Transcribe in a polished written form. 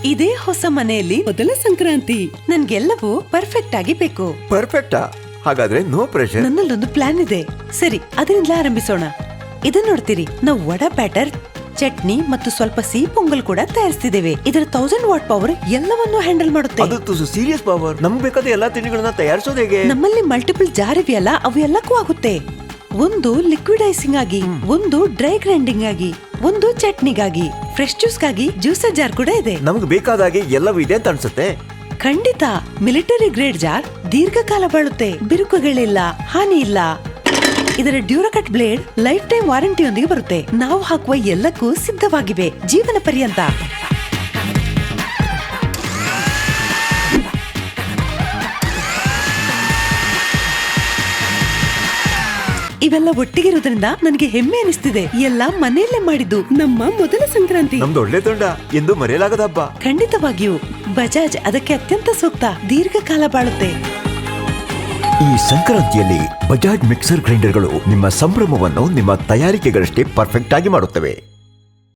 ಇದೇ ಹೊಸ ಮನೆಯಲ್ಲಿ ಮೊದಲ ಸಂಕ್ರಾಂತಿ. ನನ್ಗೆಲ್ಲವೂ ಪರ್ಫೆಕ್ಟ್ ಆಗಿ ಬೇಕು. ಪರ್ಫೆಕ್ಟಾ? ಹಾಗಾದ್ರೆ ನೋ ಪ್ರೆಷರ್. ನನ್ನಲ್ಲೊಂದು ಪ್ಲಾನ್ ಇದೆ. ಸರಿ, ಅದರಿಂದ ಆರಂಭಿಸೋಣ. ಇದನ್ನ ನೋಡ್ತೀರಿ, ನಾವು ವಡಾ ಬ್ಯಾಟರ್, ಚಟ್ನಿ ಮತ್ತು ಸ್ವಲ್ಪ ಸಿಹಿ ಪೊಂಗಲ್ ಕೂಡ ತಯಾರಿಸ್ತಿದ್ದೇವೆ. ಇದರ 1000 ವಾಟ್ ಪವರ್ ಎಲ್ಲವನ್ನೂ ಹ್ಯಾಂಡಲ್ ಮಾಡುತ್ತೆ. ಅದು ಸೀರಿಯಸ್ ಪವರ್. ನಮ್ಗೆ ಬೇಕಾದ ಎಲ್ಲಾ ತಿಂಡಿಗಳನ್ನ ತಯಾರಿಸೋದು ಹೇಗೆ? ನಮ್ಮಲ್ಲಿ ಮಲ್ಟಿಪಲ್ ಜಾರ್ ಇವೆಯಲ್ಲ, ಅವು ಎಲ್ಲಕ್ಕೂ ಆಗುತ್ತೆ. ಒಂದು ಲಿಕ್ವಿಡ್ ಐಸಿಂಗ್ ಆಗಿ, ಒಂದು ಡ್ರೈ ಗ್ರೈಂಡಿಂಗ್ ಆಗಿ, ಒಂದು ಚಟ್ನಿಗಾಗಿ, ಫ್ರೆಶ್ ಜ್ಯೂಸ್ಗಾಗಿ ಜ್ಯೂಸರ್ ಜಾರ್ ಕೂಡ ಇದೆ. ನಮ್ಗೆ ಬೇಕಾದಾಗೆ ಎಲ್ಲವೂ ಇದೆ ಅಂತ ಅನ್ಸುತ್ತೆ. ಖಂಡಿತ. ಮಿಲಿಟರಿ ಗ್ರೇಡ್ ಜಾರ್ ದೀರ್ಘಕಾಲ ಬಾಳುತ್ತೆ, ಬಿರುಕುಗಳಿಲ್ಲ, ಹಾನಿ ಇಲ್ಲ. ಇದರ ಡ್ಯೂರಕಟ್ ಬ್ಲೇಡ್ ಲೈಫ್ ಟೈಮ್ ವಾರಂಟಿಯೊಂದಿಗೆ ಬರುತ್ತೆ. ನಾವು ಹಾಕುವ ಎಲ್ಲಕ್ಕೂ ಸಿದ್ಧವಾಗಿವೆ, ಜೀವನ ಪರ್ಯಂತ. ಇವೆಲ್ಲ ಒಟ್ಟಿಗಿರೋದ್ರಿಂದ ನನಗೆ ಹೆಮ್ಮೆ ಅನಿಸ್ತಿದೆ. ಎಲ್ಲ ಮನೆಯಲ್ಲೇ ಮಾಡಿದ್ದು, ನಮ್ಮ ಮೊದಲ ಸಂಕ್ರಾಂತಿ. ನಮ್ದು ಒಳ್ಳೆ ತಂಡ, ಎಂದು ಮರೆಯಲಾಗದ ಹಬ್ಬ. ಖಂಡಿತವಾಗಿಯೂ ಬಜಾಜ್ ಅದಕ್ಕೆ ಅತ್ಯಂತ ಸೂಕ್ತ, ದೀರ್ಘಕಾಲ ಬಾಳುತ್ತೆ. ಈ ಸಂಕ್ರಾಂತಿಯಲ್ಲಿ ಬಜಾಜ್ ಮಿಕ್ಸರ್ ಗ್ರೈಂಡರ್ಗಳು ನಿಮ್ಮ ಸಂಭ್ರಮವನ್ನು ನಿಮ್ಮ ತಯಾರಿಕೆಗಳಷ್ಟೇ ಪರ್ಫೆಕ್ಟ್ ಆಗಿ ಮಾಡುತ್ತವೆ.